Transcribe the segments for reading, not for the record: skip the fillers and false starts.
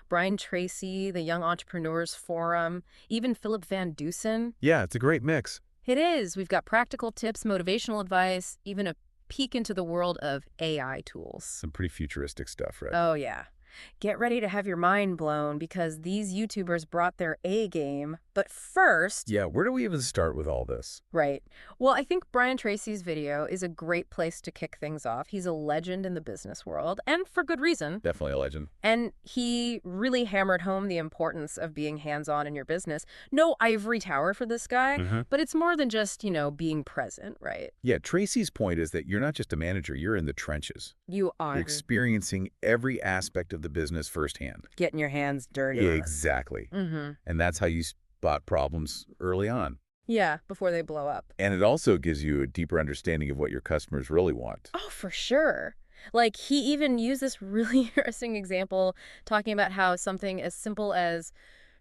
Brian Tracy, the Young Entrepreneurs Forum, even Philip Van Dusen. Yeah, it's a great mix. It is. We've got practical tips, motivational advice, even a peek into the world of AI tools. Some pretty futuristic stuff, right? Oh, yeah. Get ready to have your mind blown because these YouTubers brought their A game. But first, Yeah, where do we even start with all this? right. Well, I think Brian Tracy's video is a great place to kick things off. He's a legend in the business world, and for good reason. Definitely a legend. And he really hammered home the importance of being hands-on in your business. No ivory tower for this guy, but it's more than just, being present, right? Yeah, Tracy's point is that you're not just a manager, you're in the trenches. You You're are experiencing every aspect of the business firsthand. getting your hands dirty. Exactly. And that's how you spot problems early on. Yeah, before they blow up. And it also gives you a deeper understanding of what your customers really want. Oh, for sure. Like, he even used this really interesting example talking about how something as simple as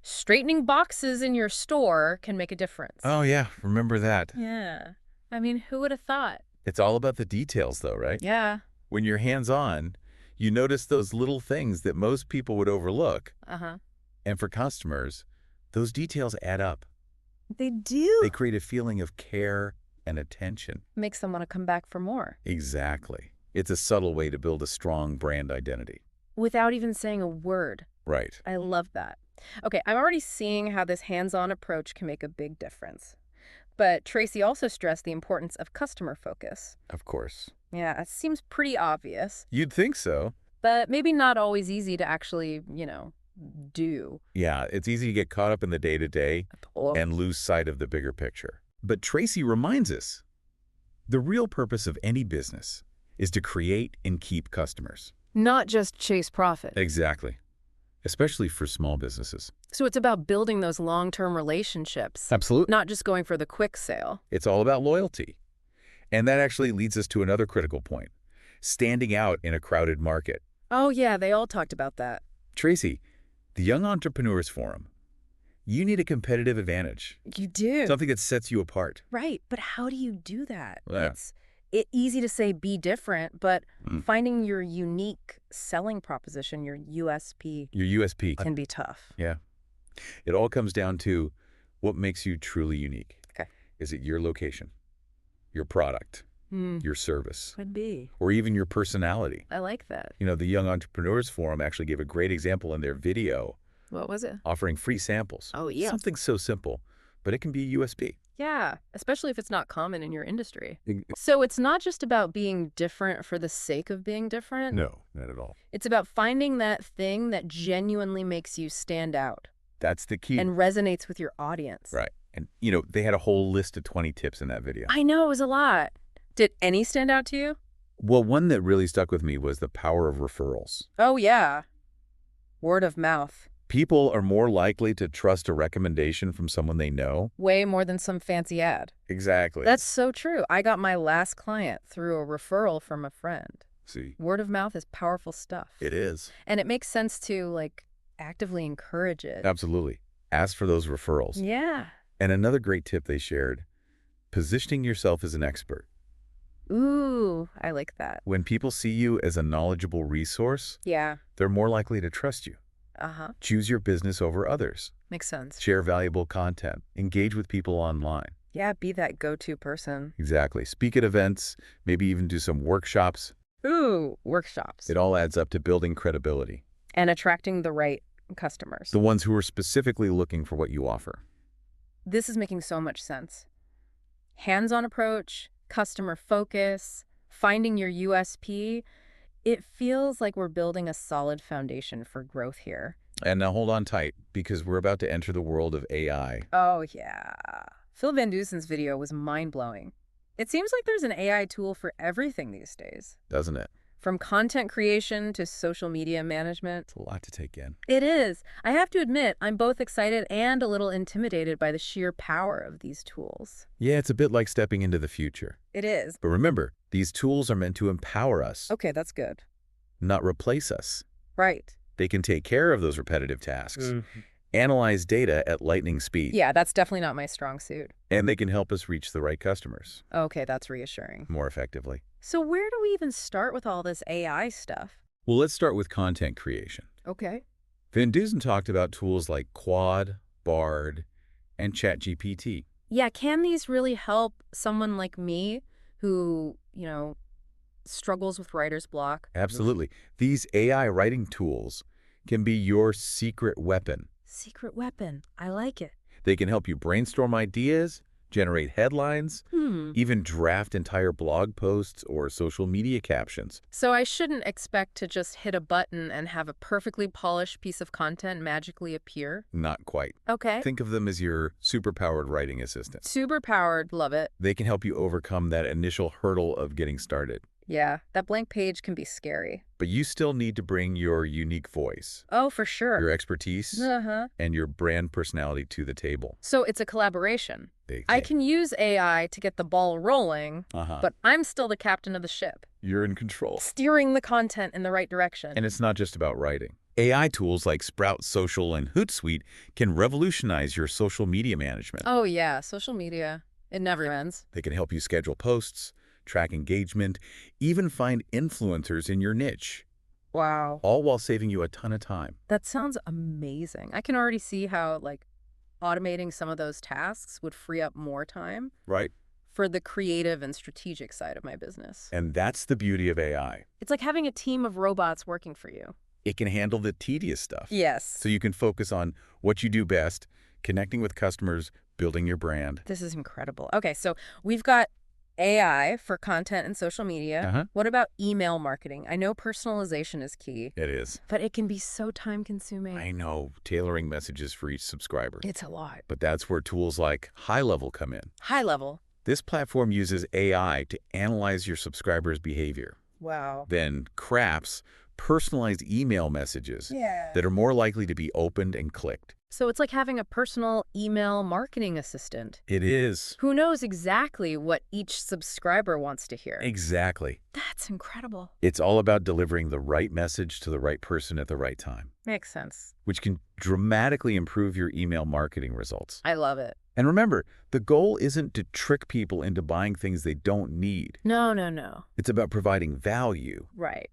straightening boxes in your store can make a difference. Oh, yeah, remember that. Yeah. I mean, who would have thought? It's all about the details, though, right? Yeah. When you're hands-on, you notice those little things that most people would overlook. Uh-huh. And for customers, those details add up. They do. They create a feeling of care and attention. Makes them want to come back for more. Exactly. It's a subtle way to build a strong brand identity. Without even saying a word. Right. I love that. Okay, I'm already seeing how this hands-on approach can make a big difference. But Tracy also stressed the importance of customer focus. Of course. Yeah, it seems pretty obvious, You'd think so. but maybe not always easy to actually, do. Yeah, it's easy to get caught up in the day-to-day and lose sight of the bigger picture. But Tracy reminds us, the real purpose of any business is to create and keep customers. Not just chase profit. Exactly. Especially for small businesses. So it's about building those long-term relationships, Absolutely. not just going for the quick sale. It's all about loyalty. And that actually leads us to another critical point, standing out in a crowded market. Oh, yeah, they all talked about that. Tracy, the Young Entrepreneurs Forum, you need a competitive advantage, You do. something that sets you apart. Right, but how do you do that? Yeah. It's easy to say be different, but Mm. finding your unique selling proposition, your USP, Your USP. can be tough. Yeah. It all comes down to what makes you truly unique. Okay. Is it your location, your product, your service, Could be. or even your personality? I like that. The Young Entrepreneurs Forum actually gave a great example in their video What was it? offering free samples. Oh, yeah. Something so simple, but it can be a USP. Yeah, especially if it's not common in your industry. Ex- So it's not just about being different for the sake of being different. No, not at all. It's about finding that thing that genuinely makes you stand out That's the key. and resonates with your audience. Right. And, they had a whole list of 20 tips in that video. I know, it was a lot. Did any stand out to you? Well, one that really stuck with me was the power of referrals. Oh, yeah. Word of mouth. People are more likely to trust a recommendation from someone they know. Way more than some fancy ad. Exactly. That's so true. I got my last client through a referral from a friend. See, Word of mouth is powerful stuff. it is. And it makes sense to, actively encourage it. Absolutely. Ask for those referrals. Yeah. And another great tip they shared, positioning yourself as an expert. Ooh, I like that. When people see you as a knowledgeable resource, Yeah. they're more likely to trust you. Uh-huh. Choose your business over others. Makes sense. Share valuable content. Engage with people online. Yeah, be that go-to person. Exactly. Speak at events, maybe even do some workshops. Ooh, workshops. It all adds up to building credibility. And attracting the right customers. The ones who are specifically looking for what you offer. This is making so much sense. Hands-on approach, customer focus, finding your USP. It feels like we're building a solid foundation for growth here. And now hold on tight, because we're about to enter the world of AI. Oh, yeah. Phil Van Dusen's video was mind-blowing. It seems like there's an AI tool for everything these days. Doesn't it? From content creation to social media management. It's a lot to take in. It is. I have to admit, I'm both excited and a little intimidated by the sheer power of these tools. Yeah, it's a bit like stepping into the future. It is. But remember, these tools are meant to empower us, Okay, that's good. not replace us. Right. They can take care of those repetitive tasks, analyze data at lightning speed, Yeah, that's definitely not my strong suit. and they can help us reach the right customers Okay, that's reassuring. more effectively. So where do we even start with all this AI stuff? Well, let's start with content creation. Okay. Van Dusen talked about tools like Quad, Bard, and ChatGPT. Yeah, can these really help someone like me who, struggles with writer's block? Absolutely. These AI writing tools can be your secret weapon. Secret weapon. I like it. They can help you brainstorm ideas, generate headlines, Hmm. even draft entire blog posts or social media captions. So I shouldn't expect to just hit a button and have a perfectly polished piece of content magically appear? Not quite. Okay. Think of them as your superpowered writing assistant. Superpowered. Love it. They can help you overcome that initial hurdle of getting started. Yeah, that blank page can be scary. But you still need to bring your unique voice, Oh, for sure. your expertise, Uh-huh. and your brand personality to the table. So it's a collaboration. They I can use AI to get the ball rolling, Uh-huh. but I'm still the captain of the ship, You're in control. steering the content in the right direction. And it's not just about writing. AI tools like Sprout Social and Hootsuite can revolutionize your social media management. Oh, yeah, social media. It never ends. They can help you schedule posts, track engagement, even find influencers in your niche, Wow. all while saving you a ton of time. That sounds amazing. I can already see how, automating some of those tasks would free up more time Right. for the creative and strategic side of my business. And that's the beauty of AI. It's like having a team of robots working for you. It can handle the tedious stuff. Yes. So you can focus on what you do best, connecting with customers, building your brand. This is incredible. Okay, so we've got AI for content and social media. Uh-huh. What about email marketing? I know personalization is key, It is. but it can be so time-consuming. I know, tailoring messages for each subscriber. It's a lot. But that's where tools like High Level come in. High level. This platform uses AI to analyze your subscribers' behavior, Wow. then crafts personalized email messages Yeah. that are more likely to be opened and clicked. So it's like having a personal email marketing assistant It is. who knows exactly what each subscriber wants to hear. Exactly. That's incredible. It's all about delivering the right message to the right person at the right time, Makes sense. which can dramatically improve your email marketing results. I love it. And remember, the goal isn't to trick people into buying things they don't need. No, no, no. It's about providing value, Right.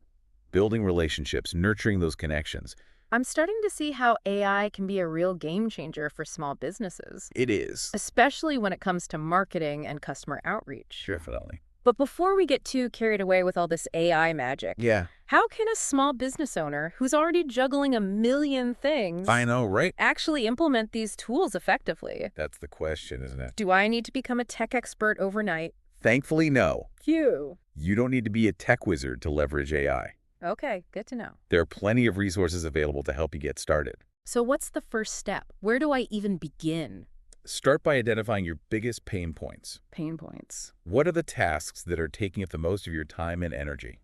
building relationships, nurturing those connections. I'm starting to see how AI can be a real game changer for small businesses, It is. especially when it comes to marketing and customer outreach. Definitely. But before we get too carried away with all this AI magic, Yeah. how can a small business owner who's already juggling a million things I know, right? actually implement these tools effectively? That's the question, isn't it? Do I need to become a tech expert overnight? Thankfully, no. Phew. You don't need to be a tech wizard to leverage AI. Okay, good to know. There are plenty of resources available to help you get started. So what's the first step? Where do I even begin? Start by identifying your biggest pain points. Pain points. What are the tasks that are taking up the most of your time and energy?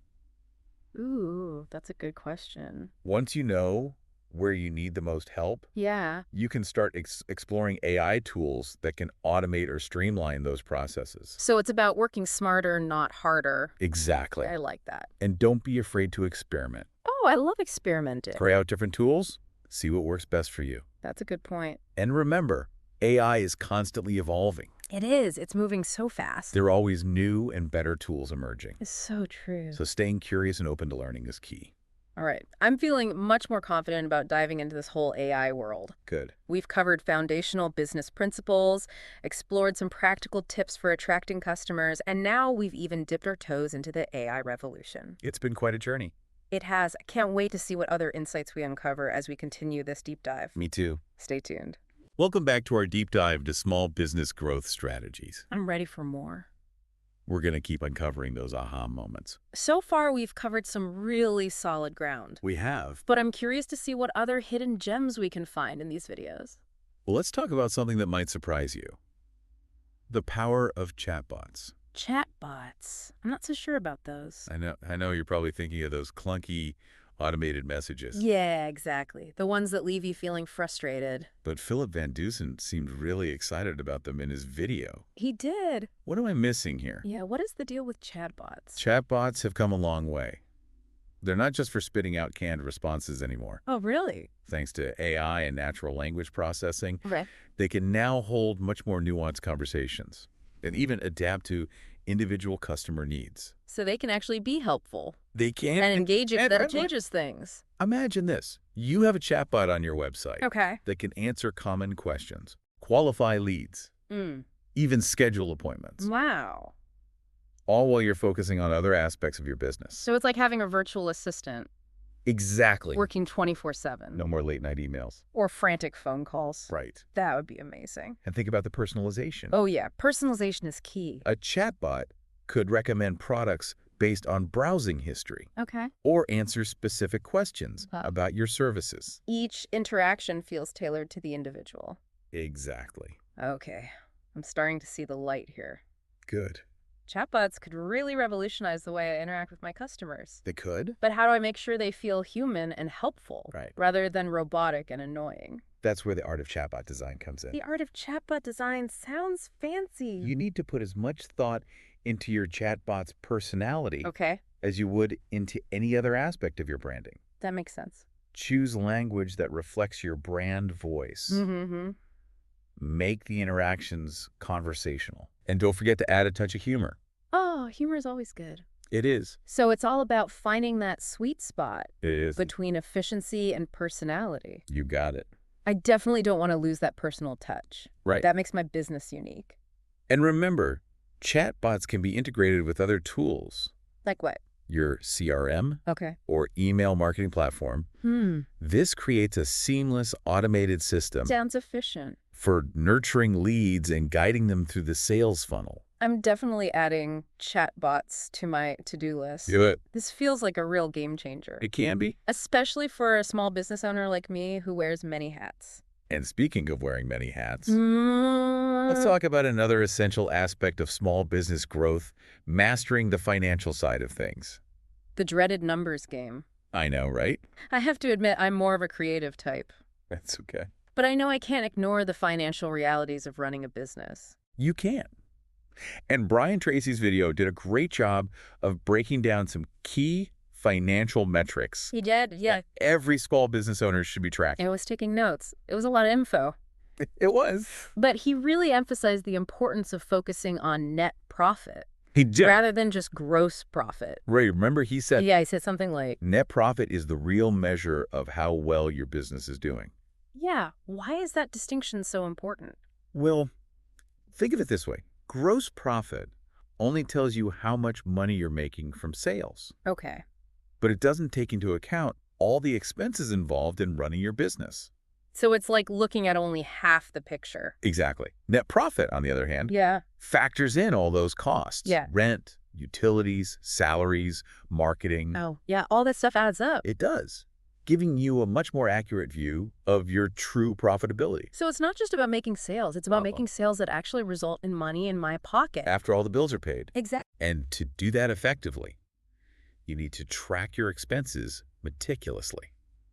Ooh, that's a good question. Once you know where you need the most help, Yeah. you can start exploring AI tools that can automate or streamline those processes. So it's about working smarter, not harder. Exactly. I like that. And don't be afraid to experiment. Oh, I love experimenting. Try out different tools, see what works best for you. That's a good point. And remember, AI is constantly evolving. It is. It's moving so fast. There are always new and better tools emerging. It's so true. So staying curious and open to learning is key. All right. I'm feeling much more confident about diving into this whole AI world. Good. We've covered foundational business principles, explored some practical tips for attracting customers, and now we've even dipped our toes into the AI revolution. It's been quite a journey. It has. I can't wait to see what other insights we uncover as we continue this deep dive. Me too. Stay tuned. Welcome back to our deep dive to small business growth strategies. I'm ready for more. We're going to keep uncovering those aha moments. So far, we've covered some really solid ground. We have. But I'm curious to see what other hidden gems we can find in these videos. Well, let's talk about something that might surprise you. The power of chatbots. Chatbots. I'm not so sure about those. I know you're probably thinking of those clunky automated messages. Yeah, exactly. The ones that leave you feeling frustrated. But Philip Van Dusen seemed really excited about them in his video. He did. What am I missing here? Yeah, what is the deal with chatbots? Chatbots have come a long way. They're not just for spitting out canned responses anymore. Oh, really? Thanks to AI and natural language processing, Right. they can now hold much more nuanced conversations and even adapt to individual customer needs. So they can actually be helpful They can and engaging. and That friendly. changes things. Imagine this. You have a chatbot on your website Okay. that can answer common questions, qualify leads, even schedule appointments, Wow. all while you're focusing on other aspects of your business. So it's like having a virtual assistant Exactly. working 24/7. No more late-night emails. Or frantic phone calls. Right. That would be amazing. And think about the personalization. Oh, yeah. Personalization is key. A chatbot could recommend products based on browsing history Okay. or answer specific questions Wow. about your services. Each interaction feels tailored to the individual. Exactly. Okay. I'm starting to see the light here. Good. Chatbots could really revolutionize the way I interact with my customers. They could? But how do I make sure they feel human and helpful Right. rather than robotic and annoying? That's where the art of chatbot design comes in. The art of chatbot design sounds fancy. You need to put as much thought into your chatbot's personality Okay, as you would into any other aspect of your branding. that makes sense. Choose language that reflects your brand voice. Mm-hmm. Make the interactions conversational. And don't forget to add a touch of humor. Oh, humor is always good. It is. So it's all about finding that sweet spot It is. between efficiency and personality. You got it. I definitely don't want to lose that personal touch. Right. That makes my business unique. And remember, chatbots can be integrated with other tools. Like what? Your CRM Okay. or email marketing platform. This creates a seamless automated system Sounds efficient. for nurturing leads and guiding them through the sales funnel. I'm definitely adding chatbots to my to-do list. Do it. This feels like a real game changer, It can be. especially for a small business owner like me who wears many hats. And speaking of wearing many hats, Mm. let's talk about another essential aspect of small business growth, mastering the financial side of things. The dreaded numbers game. I know, right? I have to admit I'm more of a creative type, That's okay. but I know I can't ignore the financial realities of running a business. You can. And Brian Tracy's video did a great job of breaking down some key financial metrics He did? Yeah. that every small business owner should be tracking. I was taking notes. It was a lot of info. It was. But he really emphasized the importance of focusing on net profit He did. rather than just gross profit. Ray, remember he said Yeah, he said something like, net profit is the real measure of how well your business is doing. yeah, why is that distinction so important? Well, think of it this way. Gross profit only tells you how much money you're making from sales, Okay. but it doesn't take into account all the expenses involved in running your business. So it's like looking at only half the picture. Exactly. Net profit, on the other hand, Yeah. factors in all those costs. Yeah. Rent, utilities, salaries, marketing. Oh, yeah, all that stuff adds up. It does, giving you a much more accurate view of your true profitability So it's not just about making sales. It's about Uh-oh. making sales that actually result in money in my pocket. after all the bills are paid. Exactly. And to do that effectively, you need to track your expenses meticulously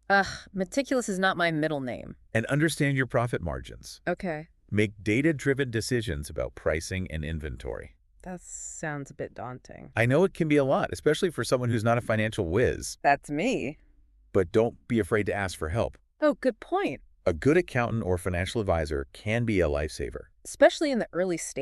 Ugh, meticulous is not my middle name. and understand your profit margins. Okay. Make data-driven decisions about pricing and inventory. That sounds a bit daunting. I know it can be a lot, especially for someone who's not a financial whiz, That's me. but don't be afraid to ask for help. Oh, good point. A good accountant or financial advisor can be a lifesaver. Especially in the early stage.